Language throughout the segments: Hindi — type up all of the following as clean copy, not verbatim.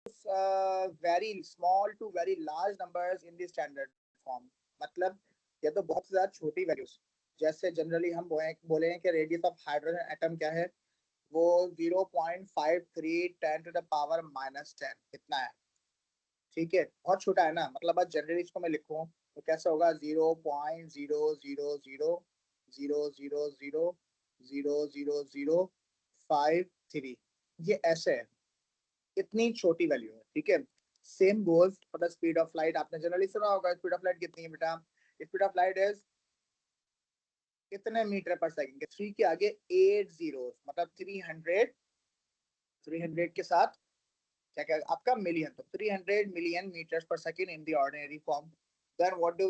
very small to very large numbers in the standard form. मतलब ये तो बहुत ज्यादा छोटी वैल्यूज, जैसे जनरली हम बोले हैं कि रेडियस ऑफ हाइड्रोजन एटम क्या है, वो 0.53 10 टू द पावर -10 इतना है। ठीक है, बहुत छोटा है ना, मतलब आज जनरली इसको मैं लिखूं तो कैसे होगा, 0.00000000053, ये ऐसे है, इतनी छोटी वैल्यू है। ठीक है, same goes for the speed of light. आपने जनरली सुना होगा स्पीड ऑफ लाइट कितनी है बेटा, स्पीड ऑफ लाइट इज कितने मीटर पर सेकंड के 3 के आगे 8 जीरो, मतलब 300 के साथ क्या क्या आपका मिलियन, तो 300 million meters per second in the ordinary form. Then what do,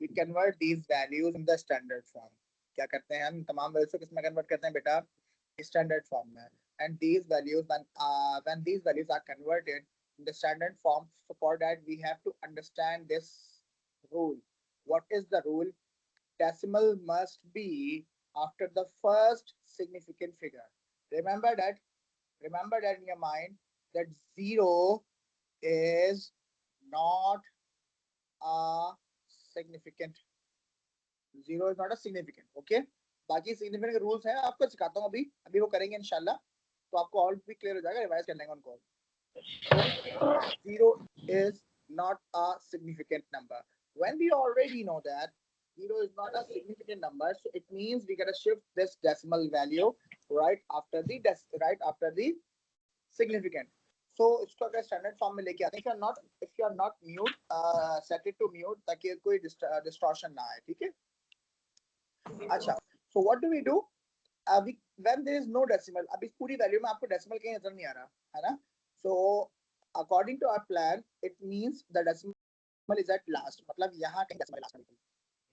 we convert these values in the standard form. क्या करते हैं हम तमाम वैल्यूज को किसमें कन्वर्ट करते हैं बेटा, स्टैंडर्ड फॉर्म में। And these values when these values are converted in the standard form, so for that we have to understand this rule. What is the rule? Decimal must be after the first significant figure. Remember that in your mind, that zero is not a significant. Zero is not a significant. Okay, बाकी significant rules हैं, आपको सिखाता हूँ अभी अभी वो करेंगे इंशाल्लाह, तो आपको और भी क्लियर हो जाएगा, रिवाइज कर लेंगे उनको। Zero is not a significant number. When we already know that zero is not a significant number, so it means we gotta shift this decimal value right after the significant. So इसको अगर स्टैंडर्ड फॉर्म में लेके आते हैं, if you are not mute, set it to mute ताकि कोई distortion ना आए। ठीक है, अच्छा, so what do we do? When there is no decimal, अब इस पूरी वैल्यू में आपको डेसिमल कहीं नजर नहीं आ रहा है ना, so according to our plan it means the decimal is at last, मतलब यहाँ कहीं decimal last में,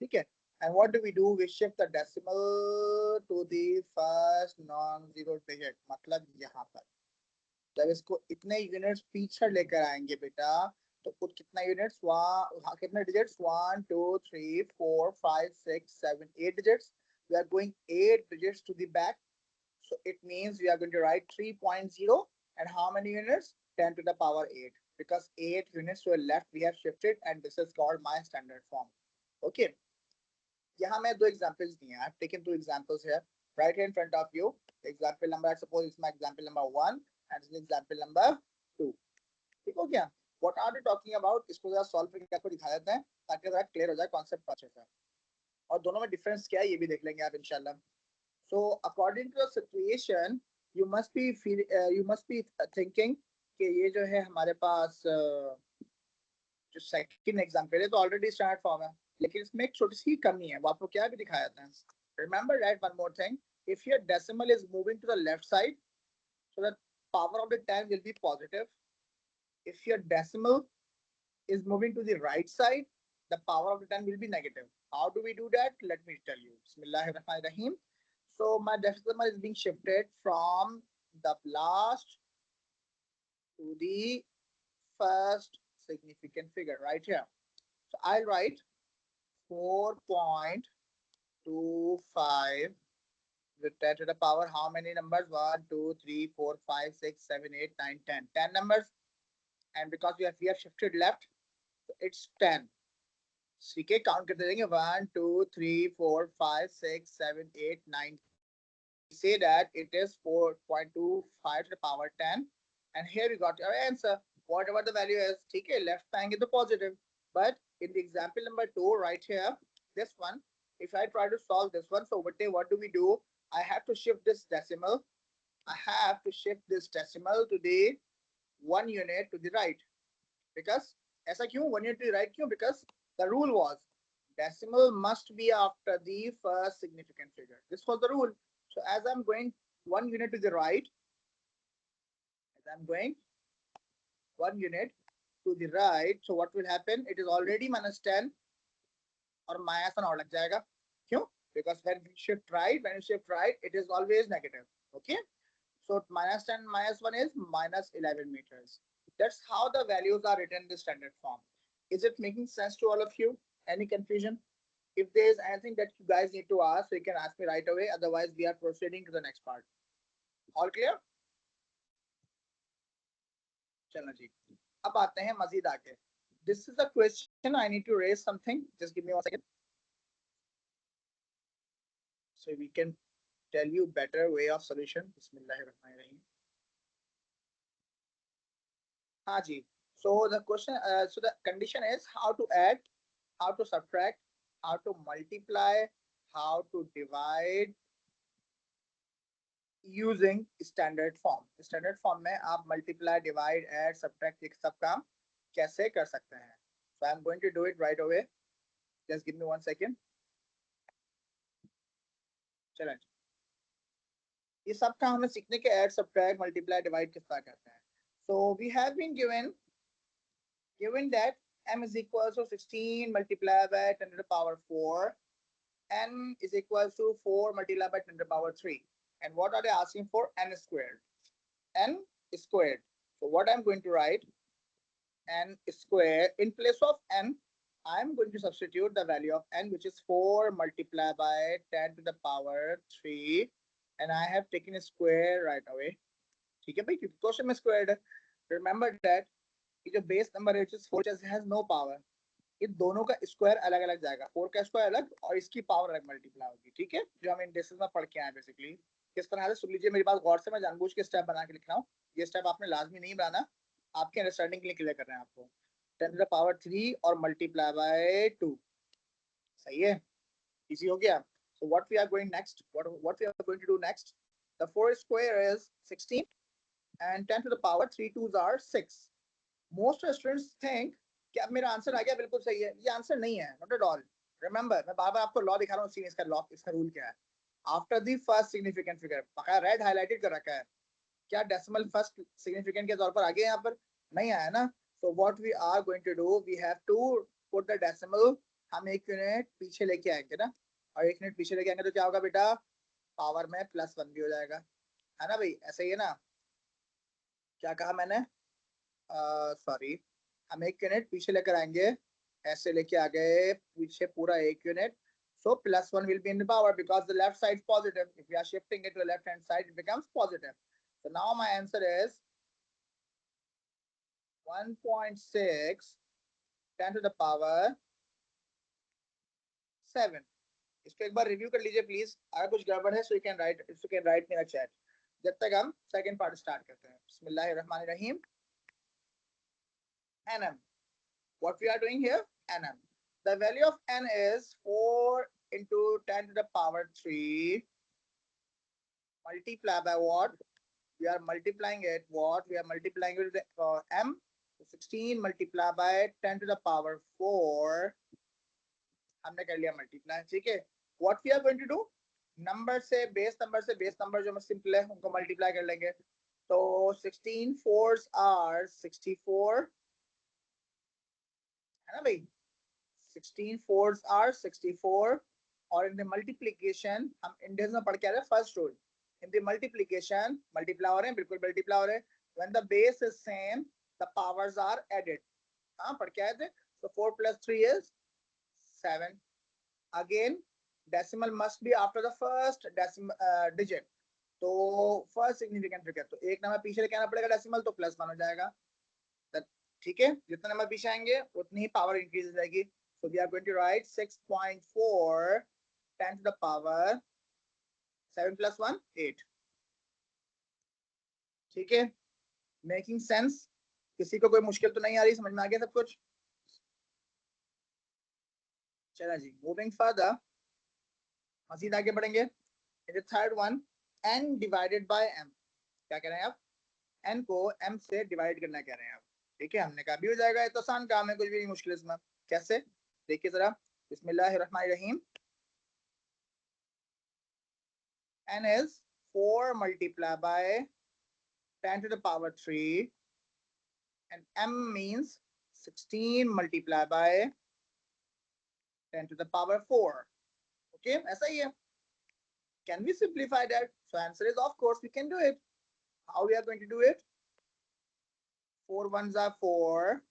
ठीक है। And what do? We shift the decimal to the first non-zero digit, मतलब यहाँ पर जब इसको इतने यूनिट्स पीछे लेकर आएंगे बेटा, तो कुछ कितना यूनिट्स, वहाँ कितने digits, 1 2 3 4 5 6 7 8 digits. We are going 8 digits to the back, so it means we are going to write 3.0 and how many units, 10 to the power 8, because 8 units to the left we have shifted, and this is called my standard form. Okay, यहाँ मैं दो examples दिए हैं, I have taken 2 examples here right here in front of you. Example number, suppose it's my example number 1 and this is example number 2. ठीक हो गया, what are we talking about, इसको जरा सॉल्व करके आपको दिखा देते हैं ताकि जरा क्लियर हो जाए कॉन्सेप्ट अच्छे से, और दोनों में डिफरेंस क्या है ये भी देख लेंगे आप इंशाल्लाह। So according to the situation, you must be thinking कि ये जो है हमारे पास जो सेकंड एग्जांपल है तो ऑलरेडी स्टैंडर्ड फॉर्म है, लेकिन इसमें एक छोटी सी कमी है, वो आपको क्या भी दिखाया था। Remember that one more thing, if your decimal is moving to the left side, so the power of the 10 will be positive. If your decimal is moving to the right side, the power of the 10 will be negative. How do we do that? Let me tell you. Bismillahirrahmanirrahim. So my decimal is being shifted from the last to the first significant figure right here. So I'll write 4.25 with 10 to the power how many numbers, 1 2 3 4 5 6 7 8 9 10, 10 numbers, and because we have shifted left, so it's 10. ठीक है, काउंट करते जाएंगे 1 2 3 4 5 6 7 8 9 10. We say that it is 4.25 to the power 10, and here we got our answer, whatever the value is. ठीक है, left में आएंगे तो positive, but in the example number 2 right here, this one, if I try to solve this one, so what do we do? I have to shift this decimal. I have to shift this decimal to the 1 unit to the right, because ऐसा क्यों 1 unit to the right क्यों? Because the rule was decimal must be after the first significant figure. This was the rule. So as I'm going 1 unit to the right, so what will happen? It is already -10 और -1 और लग जाएगा, क्यों? Because when you shift right, it is always negative. Okay, so -10 -1 is -11 meters. That's how the values are written in the standard form. Is it making sense to all of you? Any confusion? If there is anything that you guys need to ask, you can ask me right away. Otherwise, we are proceeding to the next part. All clear? चलो जी, अब आते हैं मजीद आगे. This is a question. I need to raise something. Just give me 1 second. So we can tell you better way of solution. Bismillahirrahmanirrahim. हाँ जी. So the question, so the condition is how to add, how to subtract, how to multiply, how to divide using standard form. Standard form में आप multiply, divide, add, subtract ये सब काम कैसे कर सकते हैं? So I'm going to do it right away. Just give me 1 second. चलें. ये सब काम हमें सीखने के add, subtract, multiply, divide किस तरह करते हैं? So we have been given that m is equal to 16 multiplied by 10 to the power 4. N is equal to 4 multiplied by 10 to the power 3. And what are they asking for? N squared. N squared. So what I'm going to write, n squared, in place of n, I'm going to substitute the value of n, which is 4 multiplied by 10 to the power 3. And I have taken a square right away. ठीक है भाई, क्योंकि क्वेश्चन में स्क्वायर्ड है. Remember that ये जो बेस नंबर है, which is 4, has no power. ये दोनों का स्क्वायर अलग अलग जाएगा. 4 का स्क्वायर अलग और इसकी पावर अलग मल्टीप्लाई होगी. ठीक है, जो हम इंडेक्सेस में पढ़ के आए बेसिकली. किस तरह से सुन लीजिए मेरी बात गौर से. मैं जानबूझ के स्टेप बना के लिख रहा हूँ. ये स्टेप आपने लाजमी नहीं बनाना, आपके अंडरस्टैंडिंग के लिए क्लियर कर रहे हैं आपको. 10 to the power 3 और मल्टीप्लाई बाय 2. सही है, इजी हो गया. So what we are going next? What we are going to do next? The 4 square is 16 and 10 to the power 3 2s are 6. Most students think कि अब मेरा आंसर आ गया, बिल्कुल सही है. ये आंसर नहीं है, नॉट एट ऑल. रिमेंबर, मैं बार बार आपको लॉ दिखा रहा हूँ. इसका लॉ, इसका रूल क्या है? After the first significant figure, बकाया रेड हाईलाइटेड कर रखा है. क्या डेसिमल फर्स्ट सिग्निफिकेंट के तौर पर आगे यहाँ पर नहीं आया ना? So what we are going to do, we have to put the decimal. हम 1 यूनिट पीछे लेके आएंगे ना, और 1 यूनिट पीछे लेके आएंगे तो क्या होगा बेटा? पावर में +1 भी हो जाएगा, है ना भाई? ऐसे ही है ना? क्या कहा मैंने? सॉरी, हम 1 यूनिट पीछे लेकर आएंगे, ऐसे लेके आ गए पीछे पूरा 1 unit. So +1 will be in the power because the left side is positive. If we are shifting it to the left hand side, it becomes positive. So now my answer is 1.6 10 to the power 7. इसको एक बार रिव्यू कर लीजिए प्लीज. अगर कुछ गड़बड़ है so you can write me in the chat. जब तक हम सेकंड पार्ट स्टार्ट करते हैं. बिस्मिल्लाहिर्रहमानिर्रहीम. nm. What we are doing here? nm. The value of n is 4 into 10 to the power 3 multiply by what? We are multiplying it what? We are multiplying it with m. So 16 multiply by 10 to the power 4. हमने कर लिया मल्टीप्लाई. ठीक है, what we are going to do? Number से बेस नंबर जो सिंपल है उनको मल्टीप्लाई कर लेंगे. तो 16 4s are 64, है ना भाई? 16 4s are 64. और इन द मल्टीप्लिकेशन हम इंडेक्स में पढ़ के आ रहे हैं first rule. In the multiplication multiply हो रहे हैं, बिल्कुल मल्टीप्लाई हो रहे हैं. When the base is same the powers are added. हाँ, पढ़ के आए थे. So 4 + 3 is 7. Again, decimal must be after the first decimal digit. तो फर्स्ट सिग्निफिकेंट फिगर, तो एक नंबर पीछे लेके आना पड़ेगा डेसिमल, तो +1 हो जाएगा. ठीक है, जितना नंबर पीछे आएंगे उतनी ही पावर इंक्रीज हो जाएगी. So we are going to write 6.4 10 to the power 7 + 1 8. ठीक है, मेकिंग सेंस? किसी को कोई मुश्किल तो नहीं आ रही? समझ में आ गया सब कुछ? चला जी, मूविंग फर्दर, मजीद आगे बढ़ेंगे. Third one, n divided by m. क्या कह रहे हैं आप? n को m से डिवाइड करना कह रहे हैं आप. ठीक है, हमने कहा भी हो जाएगा, ये तो आसान काम है, कुछ भी नहीं मुश्किल इसमें. कैसे? देखिए जरा. बिस्मिल्लाहिर्रहमानिर्रहीम. n is 4 multiplied by 10 to the power 3 and m means 16 multiplied by 10 to the power 4. Okay, ऐसा ही है. Can we simplify that? So answer is of course we can do it. How we are going to do it? 4 1s are 4,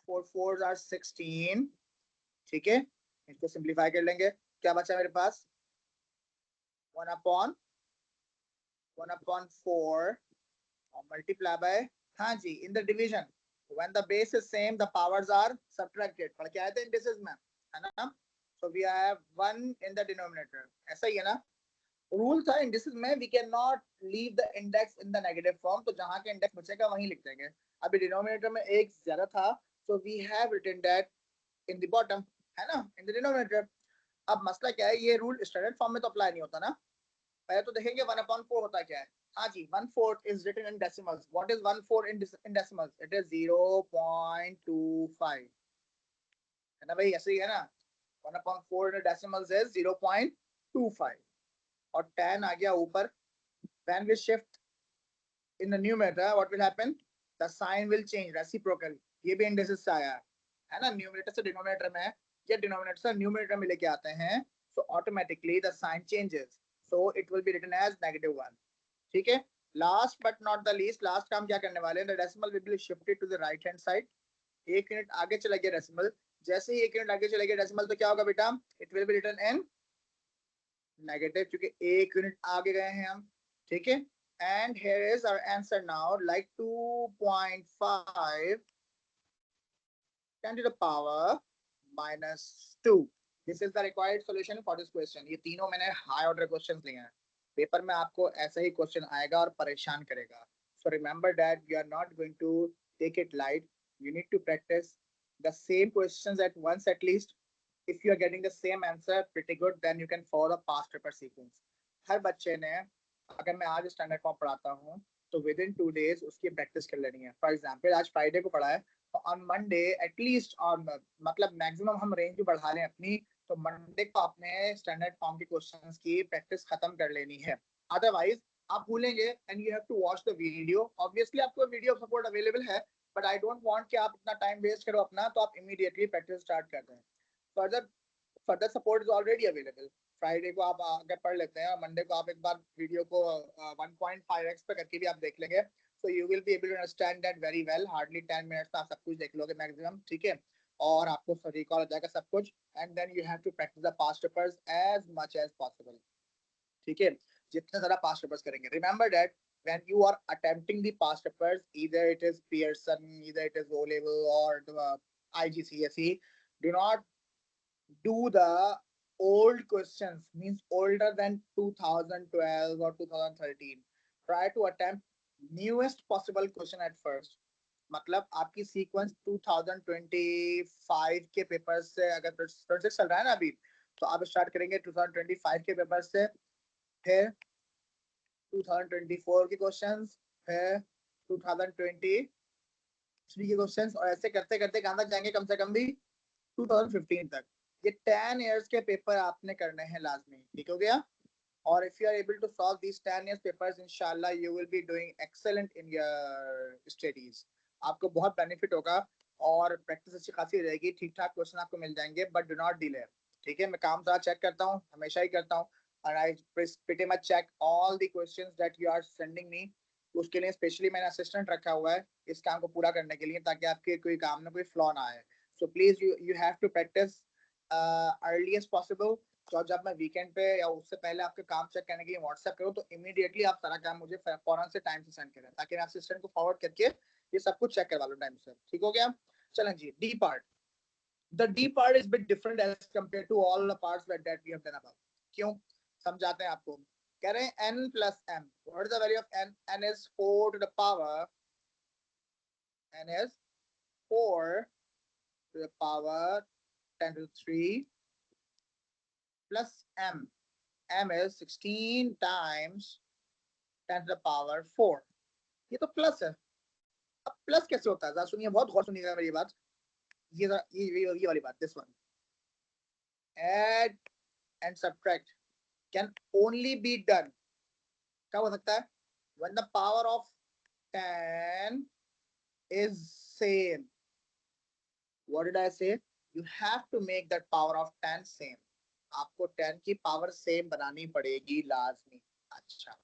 4 4s are 16. ठीक है, इसको सिंप्लीफाई कर लेंगे. क्या बचा मेरे पास? 1/4 और multiply by, हाँ जी, in the division when the base is same the powers are subtracted. पढ़ के आए थे indices में, है ना? So we have 1 in the denominator. ऐसा ही है ना? रूल था इंडिसेस में, we can not leave the index in the negative form, तो जहां के इंडेक्स बचेगा वहीं लिख देंगे. अभी डिनोमिनेटर में एक ज्यादा था, so we have written that in the bottom, है ना, इन द डिनोमिनेटर. अब मसला क्या है, ये रूल स्टैंडर्ड फॉर्म में तो अप्लाई नहीं होता ना. पहले तो देखेंगे 1/4 होता क्या है. हाँ जी, 1/4 is written in decimals. What is 1/4 in decimals? It is 0.25, है ना भाई, ऐसे ही है ना. 1/4 इन डेसिमल्स इज 0.25 और 10 आ गया ऊपर. when we shift in the numerator what will happen, the sign will change reciprocal. ये भी indices से आया है ना, numerator से denominator में या denominator से numerator में लेके आते हैं, so automatically the sign changes, so it will be written as -1. ठीक है. last but not the least, last काम क्या करने वाले हैं, the decimal will be shifted to the right hand side. एक यूनिट आगे चला गया decimal, जैसे ही एक यूनिट आगे चला गया decimal तो क्या होगा बेटा, it will be written in negative, क्योंकि एक यूनिट आगे गए हैं हम. ठीक है. and here is our answer now, like 2.5 10 to the power -2. this is the required solution for this question. ये तीनों मैंने हाई ऑर्डर क्वेश्चंस लिए हैं. पेपर में आपको ऐसा ही क्वेश्चन आएगा और परेशान करेगा. so remember that you are not going to take it light. you need to practice the same questions at once at least. if you are getting the same answer pretty good, then you can follow the past paper sequence. हर बच्चे ने, अगर मैं आज स्टैंडर्ड फॉर्म पढ़ाता हूँ तो विद इन 2 days उसकी प्रैक्टिस कर लेनी है. फॉर एग्जाम्पल आज फ्राइडे को पढ़ा है, तो ऑन मंडे एटलीस्ट, और मतलब मैक्सिमम हम रेंज भी बढ़ा लें अपनी, तो मंडे को आपने स्टैंडर्ड फॉर्म के क्वेश्चंस की प्रैक्टिस खत्म कर लेनी है. अदरवाइज आप भूलेंगे and you have to watch the video. Obviously आपको वीडियो सपोर्ट अवेलेबल है, बट आई डोंट वांट कि आप इतना टाइम वेस्ट करो अपना, तो आप इमीडिएटली प्रैक्टिस स्टार्ट कर दें. Further support is already available. Friday को आप आगे पढ़ लेते हैं और मंडे को आप एक बार वीडियो को 1.5x पे करके भी आप देख लेंगे, so you will be able to understand that very well. hardly 10 minutes में आप सब कुछ देख लोगे मैक्सिमम. ठीक है. और आपको रिकॉल हो जाएगा सब कुछ, and then you have to practice the past papers as much as possible. ठीक है. जितने ज्यादा पास्ट पेपर्स करेंगे, remember that when you are attempting the past papers, either it is Pearson, either it is O level or IGCSE, do not do the old questions, means older than 2012 or 2013. try to attempt newest possible question at first. मतलब आपकी सीक्वेंस 2025 के पेपर से, अगर 26 चल रहा है ना अभी, तो आप स्टार्ट करेंगे 2025 के पेपर से, फिर 2024 के क्वेश्चंस, फिर 2023 के क्वेश्चंस, और ऐसे करते करते कहां तक जाएंगे, कम से कम भी 2015 तक. ये 10 years के पेपर आपने करने हैं लाजमी. ठीक हो गया. और if you are able to solve these 10 years papers, inshallah you will be doing excellent in your studies. आपको बहुत बेनिफिट होगा और प्रैक्टिस अच्छी खासी रहेगी, ठीक ठाक क्वेश्चन आपको मिल जाएंगे, बट डू नॉट डिले. ठीक है. मैं काम सारा चेक करता हूँ, हमेशा ही करता हूँ, and I pretty much check all the questions that you are sending me. उसके लिए स्पेशली मैंने असिस्टेंट रखा हुआ है इस काम को पूरा करने के लिए, ताकि आपके कोई काम में कोई फ्लॉ ना आए. So please you have to practice early as possible. तो जब मैं वीकेंड पे या उससे पहले आपके काम चेक करने के लिए व्हाट्सएप करूँ, तो इमीडिएटली आप सारा काम मुझे फौरन से टाइम से सेंड करें, ताकि मैं असिस्टेंट को फॉरवर्ड करके ये सब कुछ चेक करवा लूँ टाइम से. ठीक हो गया. चलें जी, D part. The D part is bit different as compare to all the parts that we have done above. क्यों, समझाते हैं आपको. कह रहे हैं n plus m. What is the value of n? n is 4 to the power. n is 4 to the power 10 to the 3 plus m. m is 16 times 10 to the power 4. ये तो प्लस है. अब प्लस कैसे होता है, जरा सुनिए, बहुत गौर सुनिएगा मेरी बात. ये वाली बात, this one. Add and subtract can only be done, क्या हो सकता है, when the power of 10 is same. What did I say? You have to make that power of 10 same. आपको 10 की पावर सेम बनानी पड़ेगी लाजमी. अच्छा.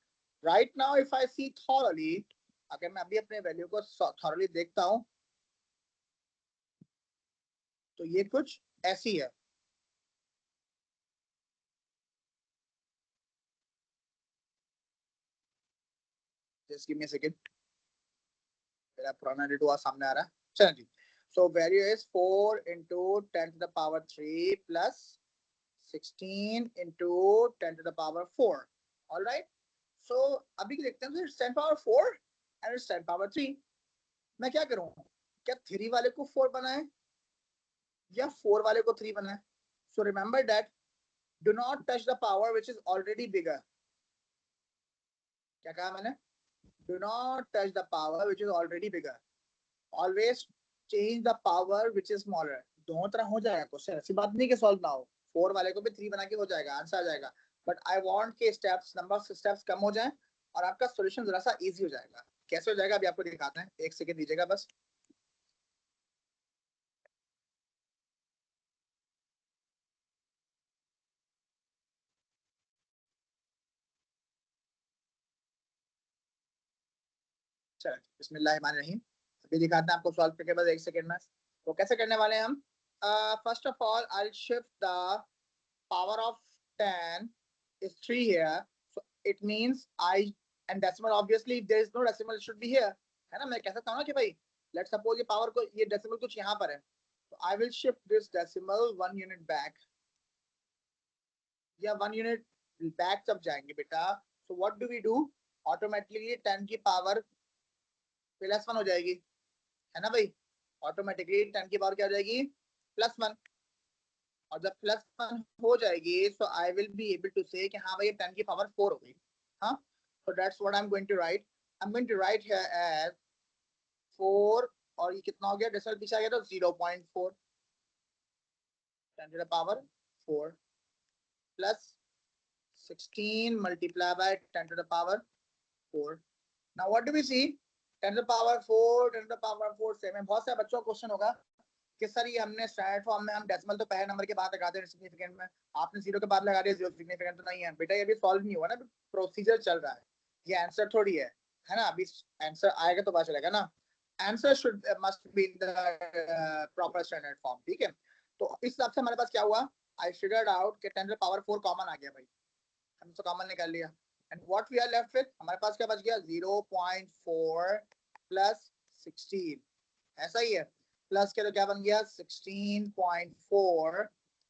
Right now if I see thoroughly, अगर मैं अभी अपने वैल्यू को thoroughly देखता हूं, तो ये कुछ ऐसी है. Just give me a second. मेरा पुराना डेटा सामने आ रहा है, चलो जी। So value is 4 into 10 to the power 3 plus 16 into 10 to the power 4. All right. So अभी देखते हैं, it's 10 power 4 and it's 10 power 3. मैं क्या करूं, क्या 3 वाले को 4 बनाए या 4 वाले को 3 बनाए? So remember that do not touch the power which is already bigger. क्या कहा मैंने? Do not touch the power which is already bigger. Always change the power which is smaller. दोनों तरह हो जाएगा क्वेश्चन, ऐसी बात नहीं कि सॉल्व ना हो, 4 वाले को भी 3 बना के हो जाएगा, आंसर आ जाएगा, बट आई वांट के स्टेप्स, नंबर ऑफ स्टेप्स कम हो जाए और आपका सॉल्यूशन जरा सा इजी हो जाएगा। कैसे हो जाएगा अभी आपको दिखाते हैं, एक सेकंड दीजिएगा बस। चलो बिस्मिल्लाहिर्रहमानिर्रहीम, अभी दिखाते हैं आपको सॉल्व करके बस एक सेकंड में। तो कैसे करने वाले हैं हम? First of all I will shift the power of 10 is 3 here, so it means I and decimal, obviously if there is no decimal it should be here, है ना? मैं कह सकता हूँ ना कि भाई let's suppose ये power को, ये decimal कुछ यहाँ पर है, तो I will shift this decimal 1 unit back, या 1 unit back जब जाएंगे बेटा, so what do we do, automatically 10 की power +1 हो जाएगी, है ना भाई? ऑटोमेटिकली 10 की पावर क्या हो जाएगी? +1, और जब +1 हो जाएगी so I will be able to say कि हाँ भाई 10 की पावर 4 हो गई, हाँ? So that's what I'm going to write. I'm going to write here as 4, और ये कितना हो गया, डेसिमल पीछे आ गया तो 0.4, 10 to the power 4 plus 16 multiplied by 10 to the power 4. Now what do we see? 10 to the power 4, 10 to the power 4 से में बहुत सारे बच्चों का क्वेश्चन होगा कि सर ये हमने स्टैंडर्ड फॉर्म में हम डेसिमल तो पहले नंबर के बाद लगाते हैं सिग्निफिकेंट में, आपने 0 के बाद लगा दिया, 0 सिग्निफिकेंट तो नहीं है बेटा, ये भी सॉल्व नहीं हुआ ना, प्रोसीजर चल रहा है, ये आंसर थोड़ी है ना? अभी आंसर आएगा तो पता चलेगा ना। Answer should must be in the proper standard form, ठीक है? तो इस हिसाब से हमारे पास क्या हुआ, आई फिगर्ड आउट कि 10 टू द पावर 4 कॉमन आ गया भाई, हमने तो कॉमन निकाल लिया, and what we are left with, हमारे पास क्या बच गया, 0.4 प्लस 16, ऐसा ही है, प्लस के तो क्या बन गया 16.4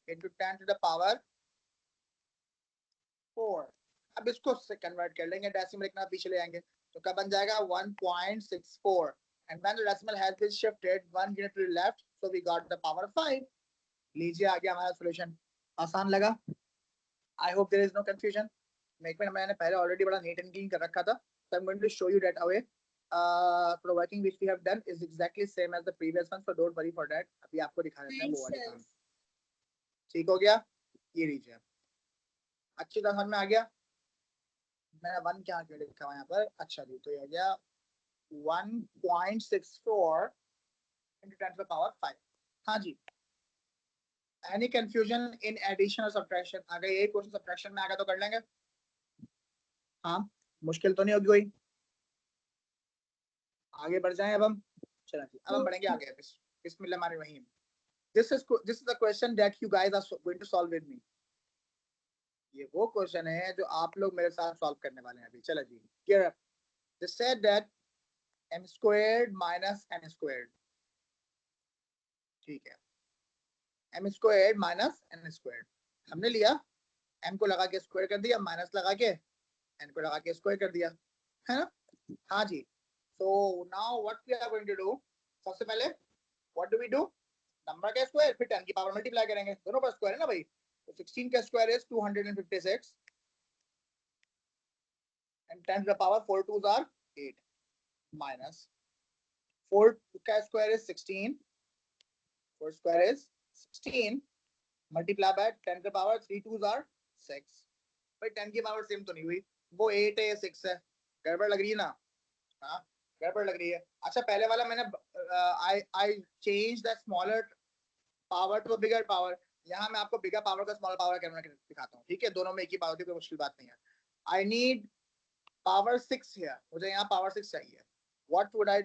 into 10 to the power 4। अब इसको से कन्वर्ट कर लेंगे, डेसिमल इतना पीछे ले आएंगे तो क्या बन जाएगा 1.64, and when the decimal has been shifted 1 unit to the left so we got the power 5। लीजिए आ गया हमारा सॉल्यूशन, आसान लगा? I hope there is no confusion. मैंने पहले ऑलरेडी बड़ा नीट एंड क्लीन कर रखा था, so I'm going to show you that away. The working which we have done is exactly same as the previous one, so don't worry for that। अभी आपको दिखा देते हैं वो वाली काम। ठीक हो गया, ये लीजिए, अच्छी तरह समझ में आ गया? मैंने 1 क्या लिखा हुआ यहाँ पर, अच्छा जी, तो ये हो गया 1.64 into 10 to the power 5। हाँ जी, एनी कंफ्यूजन इन एडिशन और सब्ट्रैक्शन? अगर यही क्वेश्चन सब्ट्रैक्शन में आ गया तो कर लेंगे, हाँ मुश्किल तो नहीं होगी कोई? आगे बढ़ जाएं अब हम, चलो जी अब हम बढ़ेंगे आगे। बिस्मिल्लाहिर्रहमानिर्रहीम। This is the question that you guys are going to solve with me। ये वो क्वेश्चन है जो आप लोग मेरे साथ सॉल्व करने वाले हैं अभी। चलो जी, here they said that m squared minus n squared, ठीक है, m squared minus n squared हमने लिया, m को लगा के स्क्वायर कर दिया, माइनस लगा के n को लगा के स्क्वायर कर दिया, है ना? हाँ जी। So now what we are going to do, सबसे पहले what do we do, number का स्क्वायर फिर 10 की पावर मल्टीप्लाई करेंगे, दोनों पर स्क्वायर है ना भाई, तो 16 का square is 256 and 10 to the power 4 2s are 8 minus 4 का square is 16, 4 square is 16 multiply by 10 to the power 3 2s are 6। भाई 10 की पावर सेम तो नहीं हुई, वो 8 है 6 है, गड़बड़ लग रही है ना? हाँ गड़बड़ लग रही है। अच्छा पहले वाला मैंने I change the smaller power to bigger power, यहाँ मैं आपको बिगर पावर का स्मॉलर पावर करके दिखाता हूँ, ठीक है? दोनों में एक ही पावर होती है, कोई मुश्किल बात नहीं है। आई नीड पावर 6 हियर, मुझे यहाँ पावर 6 चाहिए। What will I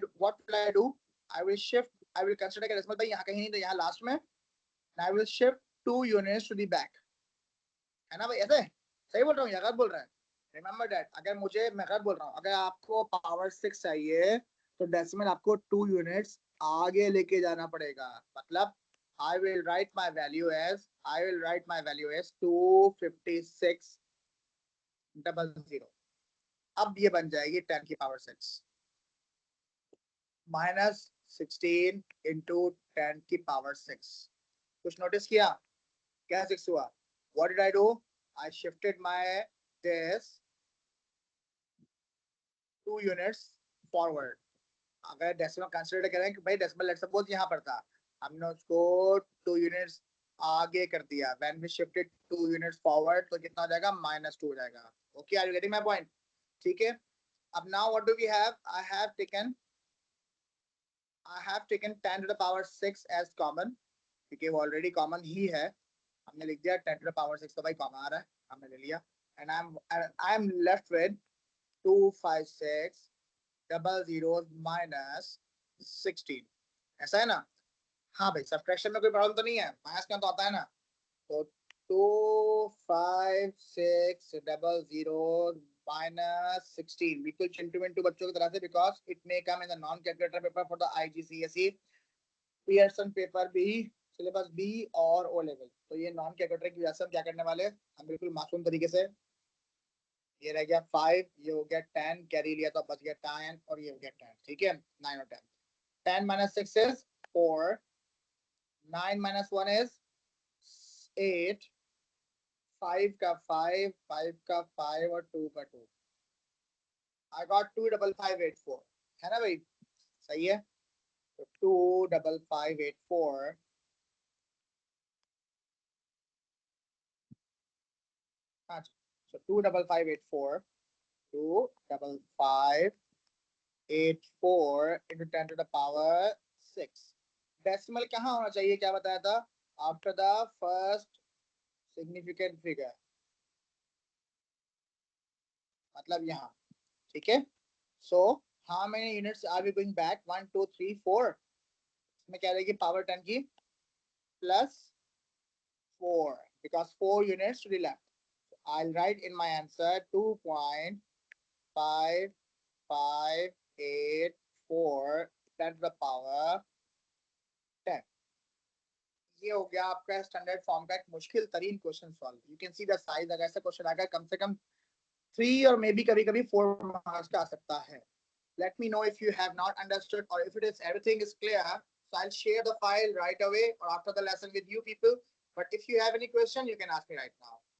do, I will shift, I will consider कि डेसिमल भाई यहाँ कहीं नहीं तो यहाँ लास्ट में, I will shift 2 units to the back, है ना भाई? ऐसे सही बोल रहा हूँ या गलत बोल रहा है? रिमेंबर दैट, अगर मुझे, मैं गलत बोल रहा हूँ, अगर आपको पावर 6 चाहिए तो डेसिमल आपको 2 यूनिट्स आगे लेके जाना पड़ेगा. मतलब I will write my value as 25600. अब ये बन जाएगी 10 की पावर 6 माइनस 16 इंटू 10 की पावर 6. कुछ नोटिस किया क्या 6 हुआ? What did I do? I shifted my this 2 units forward. अगर डेसिमल कंसीडर करें कि भाई डेसिमल लेट्स सपोज यहाँ पर था, हमने उसको 2 यूनिट्स आगे कर दिया. When we shifted 2 units forward तो कितना हो जाएगा? -2 हो जाएगा. Okay, are you getting my point? ठीक है. अब now what do we have? I have taken 10 to the power 6 as common, क्योंकि वो ऑलरेडी कॉमन ही है. हमने लिख दिया 10 to the power 6 तो भाई कॉमन आ रहा है, हमने ले लिया. And I am left with 25600 minus 16. ऐसा है ना? हाँ भाई, सब्ट्रैक्शन में कोई प्रॉब्लम तो नहीं है, माइनस का तो आता है ना. तो 25600 माइनस 16 बिल्कुल चिंटू मिंटू बच्चों की तरह से, because it may come in the non calculator paper for the IGCSE, Pearson paper भी, सिलेबस बी और ओ लेवल. तो ये नॉन कैलकुलेटर की वजह से हम क्या करने वाले हैं, हम बिल्कुल मासूम तरीके से, ये रह गया 5, ये हो गया 10, कैरी लिया तो बच गया 10 और ये हो गया 10. ठीक है, 9 और 10. 10 minus 6 is 4, 9 minus 1 is 8, 5 का 5, 5 का 5 और 2 का 2. I got 25584. है ना भाई? सही है. तो 25584. हाँ, so 25584 into 10 to the power 6. Decimal कहाँ होना चाहिए, क्या बताया था? After the first significant figure, मतलब यहाँ. ठीक है. So how many units are we going back? 1 2 3 4. इसमें क्या रहेगी? पावर 10 की plus 4, because 4 units to the left. So I'll write in my answer 2.5584 10 to the power 10. ये हो गया आपका स्टैंडर्ड फॉर्म का एक मुश्किल तरीन question solve. You can see the size. अगर ऐसा क्वेश्चन आएगा कम से कम 3 और मे बी कभी कभी 4 मार्क्स का आ सकता है. Let me know if you have not understood or if it is everything is clear. So I'll share the file right away or after the lesson with you people. But if you have any question, you can ask me right now.